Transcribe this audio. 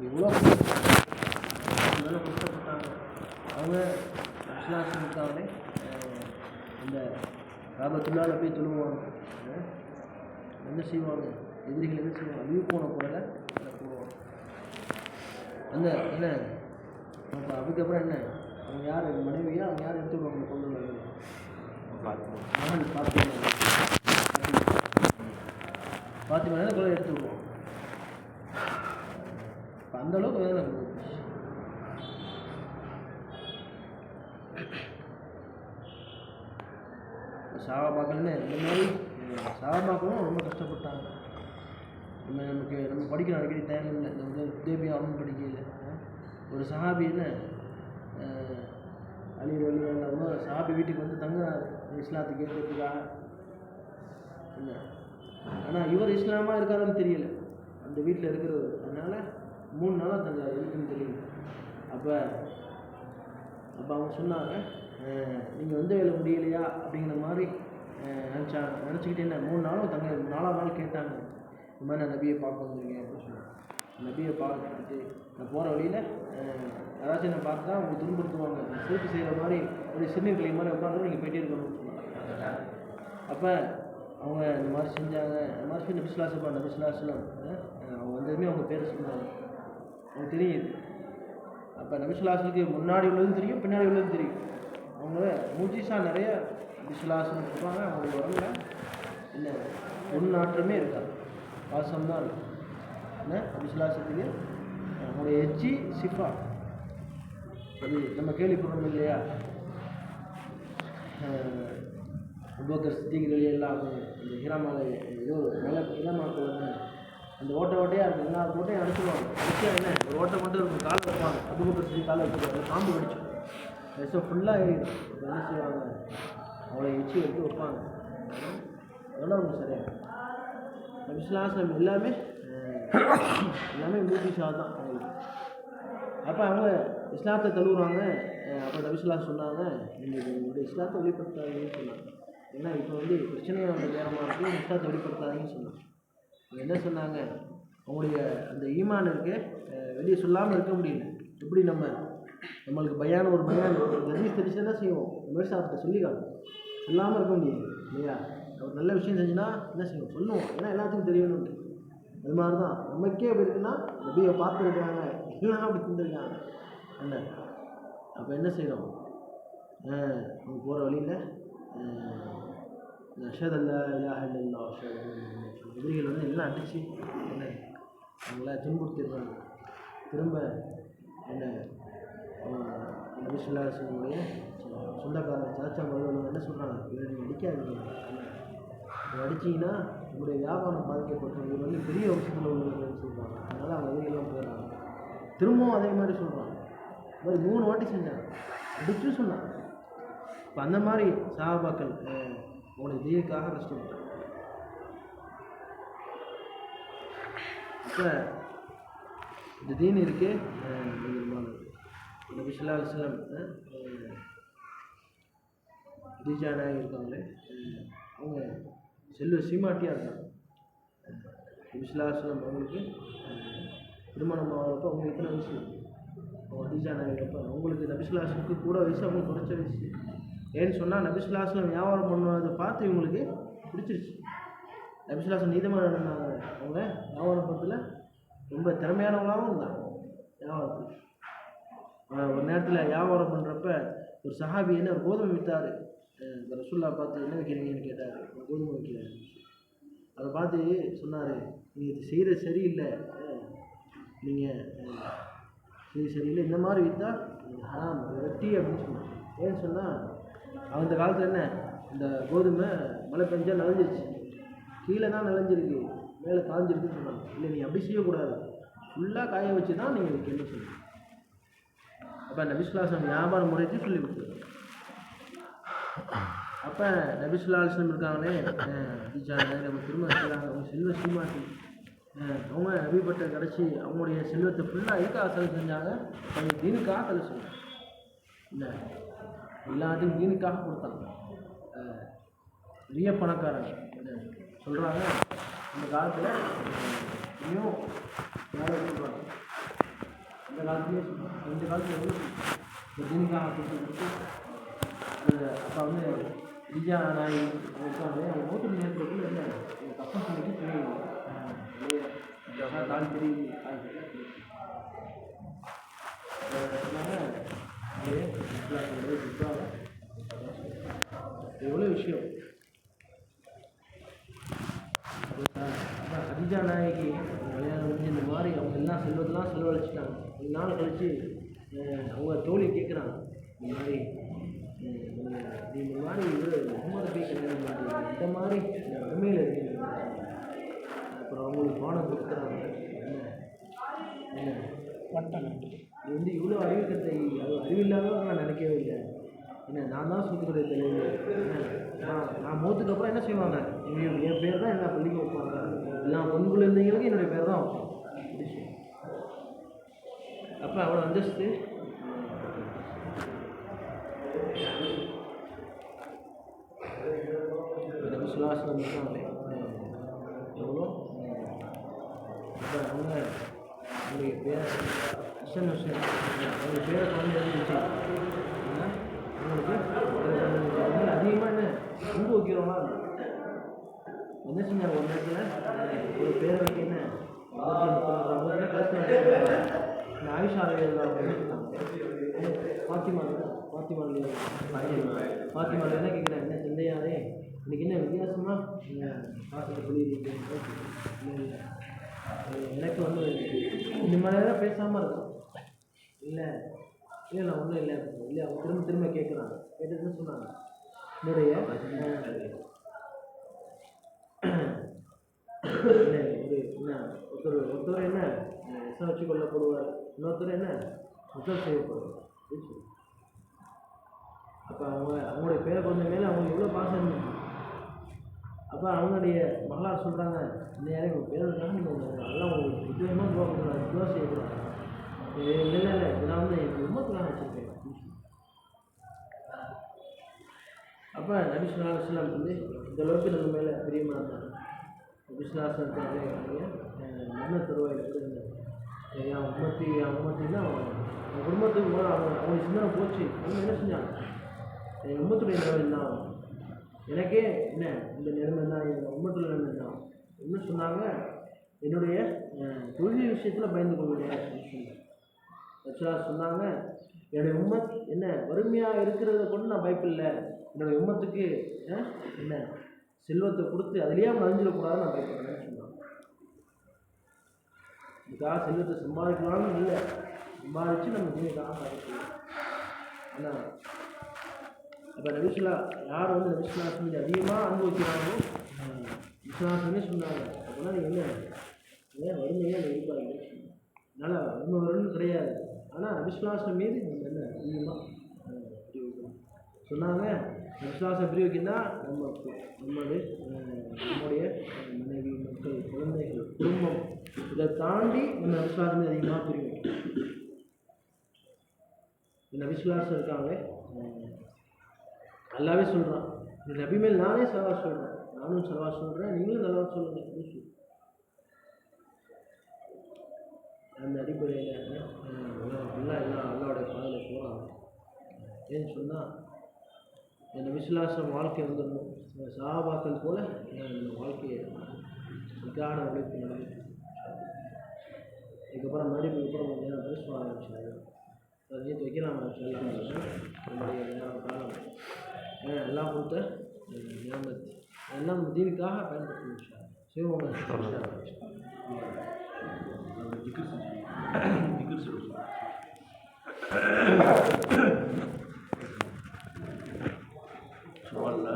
இவ்வளோ இதெல்லாம் கஷ்டப்பட்டாங்க. அவங்க இஸ்லாமிய இருக்காங்களே இந்த காபத்துள்ளால போய் தொழுவாங்க. என்ன செய்வாங்க, எதிரிகள் என்ன செய்வாங்க, அழிவு போன குரலை போடுவாங்க. அந்த என்ன அப்போ அதுக்கப்புறம் என்ன, அவங்க யார் மனைவியா, அவங்க யார் எடுத்து விடுவாங்க கொண்டு மகன் பாத்திமா கொலை எடுத்து விடுவோம். அந்த அளவுக்கு வேலை சஹாபாக்கள்னு இந்த மாதிரி சஹாபாக்களும் ரொம்ப கஷ்டப்பட்டாங்க. நம்ம படிக்கணும் அடிக்கடி தேவையில்லை. இந்த தேபியா அவனும் படிக்கல. ஒரு சஹாபி என்ன அலி ரலியல்லாஹு சஹாபி வீட்டுக்கு வந்து தங்குறாரு இஸ்லாத்துக்கு ஏற்கிறதுக்காக. என்ன ஆனால் இவர் இஸ்லாமாக இருக்காருன்னு தெரியல அந்த வீட்டில் இருக்கிறவர். அதனால் 3 நாளாக தங்க இருக்குன்னு தெரியல. அப்போ அவங்க சொன்னாங்க, நீங்கள் வந்து வேலை முடியலையா அப்படிங்கிற மாதிரி நினச்சிக்கிட்டு என்ன 3 நாளும் தங்க 4ஆவது நாள் கேட்டாங்க, இந்த மாதிரி நான் நபியை பார்க்க வந்துருங்க அப்படின்னு சொன்னாங்க. நபியை பார்த்துட்டு நான் போகிற வழியில் யாராச்சும் என்னை பார்த்தா அவங்க துன்புறுத்துவாங்க, சேர்த்து செய்கிற மாதிரி ஒரு சின்ன கிளை மாதிரி உட்காந்து நீங்கள் போயிட்டே இருக்கணும்னு சொன்னாங்க. அப்போ அவங்க இந்த மாதிரி செஞ்சாங்க. இந்த மாதிரி சொல்லி நபிஸ்லாஸ்லாம் அவங்க வந்ததுமே அவங்க பேரை சொன்னாங்க. அவங்க தெரியுது. அப்போ நபிஸ்லாஸுக்கு முன்னாடி உள்ளதும் தெரியும், பின்னாடி உள்ளதும் தெரியும். அவங்க மூஜிசா நிறைய நபிஸ்லாஸ்ன்னு இருப்பாங்க. அவங்களுடைய உடம்புல என்ன உள்நாற்றமே இருக்காது, வாசம் தான் இருக்கும். என்ன நபிஸ்லாஸுக்கு அவங்களுடைய எச்சி சிஃபா அது நம்ம கேள்விப்படுறோம் இல்லையா. அபூபக்கர் சித்திக் ரலியல்லாஹு அந்த ஹிராமால ஏதோ மலை ஹிராமாக்குள்ள அந்த ஓட்டையாக இருக்கும். எல்லா ஓட்டையும் அடிச்சுடுவாங்க. அடிச்சா என்ன ஒரு ஓட்டை மட்டும் இருக்கும், காலை வைப்பாங்க. அபூபக்கர் சித்திக் காலை வச்சுருவாங்க, பாம்பு கடிச்சு விஷம் ஃபுல்லாக ஏறிடும். என்ன செய்வாங்க, அவளை எச்சி எடுத்து வைப்பாங்க. அதெல்லாம் அவங்க சரியாக நபிஸ்லாஸ்லம் எல்லாமே மூட்டிஷா தான் அவங்களுக்கு. அப்போ அவங்க இஸ்லாத்தை தழுவுறாங்க. அப்போ நபிஸ்லாஸ் சொன்னாங்க, நீங்கள் உங்களுடைய இஸ்லாத்தை வெளிப்படுத்தாதீங்கன்னு சொன்னாங்க. ஏன்னா இப்போ வந்து பிரச்சனையாக அந்த நேரமாக இருக்குது, இஸ்லாத்தை வெளிப்படுத்தாதீங்கன்னு சொன்னாங்க. என்ன சொன்னாங்க, அவங்களுடைய அந்த ஈமான் இருக்கு வெளியே சொல்லாமல் இருக்க முடியல. எப்படி நம்மளுக்கு ஒரு பயான் ஹதீஸ் தெரிஞ்சு தான் செய்வோம், மேற்சாப்பிட்ட சொல்லிக்காங்க, சொல்லாமல் இருக்க முடியாது இல்லையா. ஒரு நல்ல விஷயம் செஞ்சுன்னா என்ன செய்வோம், சொல்லுவோம், ஏன்னா எல்லாத்துக்கும் தெரியணும்னு. அது மாதிரி தான் நமக்கே அப்படி இருக்குன்னா நபியை பார்த்துருக்காங்க, எல்லாம் அப்படி செஞ்சுருக்காங்க. என்ன அப்போ என்ன செய்யணும், அவங்க போகிற வழியில் அஷ்ஹது அல்லா இலாஹ இல்லல்லாஹ் அஷ்ஹது அன்ன முஹம்மதன் எதிரிகள் வந்து எல்லாம் அடித்து என்ன அவங்கள துன்புறுத்திடுறாங்க. திரும்ப என்ன நபிஸ்லாஸுடைய சொந்தக்காரர் சாச்சா மருவர்கள் என்ன சொல்கிறாங்க, இதை நீங்கள் அடிக்காதீங்க, இதை அடிச்சிங்கன்னா உங்களுடைய வியாபாரம் பாதிக்கப்பட்டோம், இது வந்து பெரிய விஷயத்தில் உள்ளதுன்னு சொல்கிறாங்க. அதனால் அவங்க எதிரிகள்லாம் போயிடுறாங்க. திரும்பவும் அதே மாதிரி சொல்கிறாங்க. இது மாதிரி 3 வாட்டி செஞ்சாங்க, அடிச்சு சொன்னாங்க. இப்போ அந்த மாதிரி சஹாபாக்கள் உங்களுடைய தீனுக்காக கஷ்டப்பட்டாங்க. இப்போ இந்த தீன் இருக்கு நபி ஸல்லல்லாஹு அலைஹி வஸல்லம் தீஜா நாயகி இருக்காங்களே, அவங்க செல்வ சீமாட்டியாக இருக்காங்க. நபி ஸல்லல்லாஹு அலைஹி வஸல்லம் அவங்களுக்கு திருமணம் ஆகிறப்போ அவங்க எத்தனை வயசு, அவங்க தீஜா நாயகி அப்போ அவங்களுக்கு நபி ஸல்லல்லாஹு அலைஹி வஸல்லம் கூட வயசு, அவங்களுக்கு குறைச்ச வயசு. ஏன்னு சொன்னால் நபி ஸல்லல்லாஹு அலைஹி வஸல்லம் வியாபாரம் பண்ணுவதை பார்த்து இவங்களுக்கு பிடிச்சிருச்சு. நபி ஸல்லல்லாஹு அலைஹி வஸல்லம் நீதமாக நடந்தாங்க. அவங்க வியாபாரம் படத்தில் ரொம்ப திறமையானவங்களாகவும் இருந்தாங்க. வியாபாரத்தில் ஒரு நேரத்தில் வியாபாரம் பண்ணுறப்ப ஒரு சஹாபி என்ன ஒரு கோதுமை விற்றார். ரசூலுல்லாஹ் பார்த்து என்ன வைக்கிறீங்கன்னு கேட்டார். கோதுமை வைக்கிறார். அதை பார்த்து சொன்னார், நீங்கள் இது செய்கிறது சரியில்லை, நீங்கள் சரியில்லை, இந்த மாதிரி விற்றா ஹராம், வெட்டி அப்படின்னு சொன்னாங்க. ஏன்னு சொன்னால் அந்த காலத்தில் என்ன இந்த கோதுமை மழை பெஞ்சால் நனைஞ்சிருச்சு, கீழே தான் நனைஞ்சிருக்கு, மேலே காய்ஞ்சிருக்குன்னு சொன்னாங்க. இல்லை நீ அப்படி செய்யக்கூடாது, ஃபுல்லாக காய வச்சு தான் நீங்கள் வைக்கணும்னு சொன்னாங்க. அப்போ நபி ஸல்லல்லாஹு அலைஹி வஸல்லம் வியாபார முறைக்கு சொல்லி கொடுத்தாங்க. அப்போ நபி ஸல்லல்லாஹு அலைஹி வஸல்லம் இருக்காங்களே நம்ம திரும்ப செய்கிறாங்க. அவங்க செல்வ சீமாட்டி, அவங்க நபிப்பட்ட கிடச்சி அவங்களுடைய செல்வத்தை ஃபுல்லாக எதுக்காக செலவு செஞ்சாங்க, அவங்க தீனுக்காக செலவு செஞ்சாங்க. இல்லை எல்லாத்தையும் தீனுக்காக கொடுத்தாங்க. பெரிய பணக்காரங்க சொல்கிறாங்க, அந்த காலத்தில் இன்னும் சொல்கிறாங்க காலத்துலேயே இந்த காலத்தில் வந்து இந்த தீனிக்காக கொடுத்து அப்போ வந்து விஜயா நாய் இருக்காங்க அவங்க ஓட்டு நேரத்தில் இல்லை கப்பல் பண்ணிட்டு கால் தெரியுது எவ்வளோ விஷயம் அதிஜா நாய்க்கு கல்யாணம் வந்து இந்த மாதிரி அவங்க எல்லாம் செல்வதெல்லாம் செலவழிச்சிட்டாங்க. கொஞ்ச நாள் கழிச்சு அவங்க தோழி கேட்குறாங்க, இந்த மாதிரி நீ இந்த மாதிரி இது முகமது போய் கல்யாணம் பண்ணுறீங்க, இந்த மாதிரி வறுமையில் இருக்கீங்க. அப்புறம் அவங்களுக்கு பானம் கொடுக்குறாங்க. என்ன இது வந்து இவ்வளோ அறிவுக்கத்தை அறிவில்லாதவங்க நான் நினைக்கவே இல்லை. என்ன நான் தான் சொல்லிக்கூடிய தலைவர். நான் மௌத்துக்கு அப்புறம் என்ன செய்வாங்க, என் பேர் தான் எல்லா பள்ளிக்கும் வைப்பாங்க, எல்லா பொன் குழந்தைங்களுக்கு என்னுடைய பேர் தான் வைப்பாங்க. அப்போ அவ்வளோ அந்தஸ்து விசுவாசம் இருக்காங்களே எவ்வளோ. அப்போ அவங்களுடைய பேர் ஹசன் ஹுசேன், அவங்க பேரை குழந்தை இருந்துச்சு. அவங்களுக்கு அதிகமாக என்ன அன்பு வைக்கிறவங்களா என்ன செஞ்சாங்க, ஒரு நேரத்தில் ஒரு பேரை வைக்க என்ன கருத்து இந்த ஆயுஷா பாத்திமாவில் என்ன கேட்குறேன், என்ன சிந்தையாரே இன்னைக்கு என்ன வித்தியாசமாக நீங்கள் பாசத்தை சொல்லியிருக்கீங்க. எனக்கு வந்து இந்த மாதிரிலாம் பேசாமல் இருக்கும். இல்லை நான் ஒன்றும் இல்லை இல்லை அவங்க திரும்ப கேட்குறாங்க. கேட்டதுன்னு சொன்னாங்க, என்னுடைய ஒருத்தர் என்ன விஷம் வச்சு கொல்லப்படுவார், இன்னொருத்தர் என்ன முதல் செய்யப்படுவார். அப்போ அவங்களுடைய பேரை குழந்தை மேலே அவங்களுக்கு எவ்வளோ பாசம் இருந்துச்சு. அப்போ அவங்களுடைய மகளார் சொல்கிறாங்க, இந்த யாரையும் உங்கள் பேர் இருக்காங்க, நீங்கள் அதெல்லாம் உங்களுக்கு வித்தியாசமாக துவா செய்யக்கூடாது. இல்லை இதெல்லாம் வந்து எனக்கு உம்மத்துக்காக வச்சுருக்கேன். அப்போ நபி ஸல்லல்லாஹு அலைஹி வஸல்லம் வந்து இந்த அளவுக்கு நம்ம மேலே பிரியமாக இருந்தாங்க. நபி ஸல்லல்லாஹு அலைஹி வஸல்லம் மன்ன தருவாயில் கூட இருந்தாங்க. என் உம்மத்தின்னா அவங்க குடும்பத்துக்கு போல அவங்க சிந்தனை போச்சு. அவங்க என்ன செஞ்சாங்க, என் உம்மத்துடைய நிலைமை என்ன ஆகும், எனக்கே என்ன இந்த நிலைமை தான், என் உம்மத்துல நிலைமை தான் என்ன சொன்னாங்க, என்னுடைய தொழில் விஷயத்தில் பயந்து கொள்ளுடைய சொன்னாங்க. என்னுடைய உம்மத் என்ன வறுமையாக இருக்கிறத கொண்டு நான் பயப்பில்லை, என்னுடைய உம்மத்துக்கு என்ன செல்வத்தை கொடுத்து அதுலேயே அவங்க அழிஞ்சிடக்கூடாது நான் பயப்படுறேன்னு சொன்னாங்க. இதுக்காக செல்வத்தை சம்பாதிக்கலாம்னு இல்லை, சம்பாதிச்சு நம்ம பூமிக்காக பயப்படலாம். ஆனால் அப்போ நபிசுல்லா யார் வந்து நபிசுல்லா மீது அதிகமாக அனுபவிக்கிறாங்களோ விஸ்வாசமே சொன்னாங்க. அப்படின்னா நீங்கள் என்ன வறுமையாக அந்த இருப்பாங்க. அதனால் வறுமை வரும்னு கிடையாது, ஆனால் விஸ்வாசம் மீது நம்ம என்ன அதிகமாக சொன்னாங்க. விஸ்வாசம் பிரிவுக்குன்னா நம்முடைய மனைவி, மக்கள், குழந்தைகள், குடும்பம் இதை தாண்டி நம்ம விஸ்வாசமே அதிகமாக பிரிவோம். இந்த விஸ்வாசம் இருக்காங்களே நல்லாவே சொல்கிறான். இந்த நபி மேல் நானே சலவா சொல்கிறேன், நானும் சலவா சொல்கிறேன், நீங்களும் நல்லா சொல்லுங்கள். அந்த அடிப்படையில் ஃபுல்லாக எல்லாம் அல்லாவுடைய பாதையில் போகிறாங்க. ஏன்னு சொன்னால் இந்த விசுவாசம் வாழ்க்கை வந்துடணும். சஹாபாக்கள் போல் இந்த வாழ்க்கையை அதுக்கான உழைப்பு நடக்குது. இதுக்கப்புறம் மறுபடியும் கொஞ்சம் நேரம் பேச ஆரம்பிச்சாங்க. அதையும் வைக்கலாம் நம்முடைய நேரம் காலம் எல்லாம் கொடுத்த ஞாபகத்து எல்லாம் தீனுக்காக பயன்படுத்தி செய்வோங்க. சவாலில்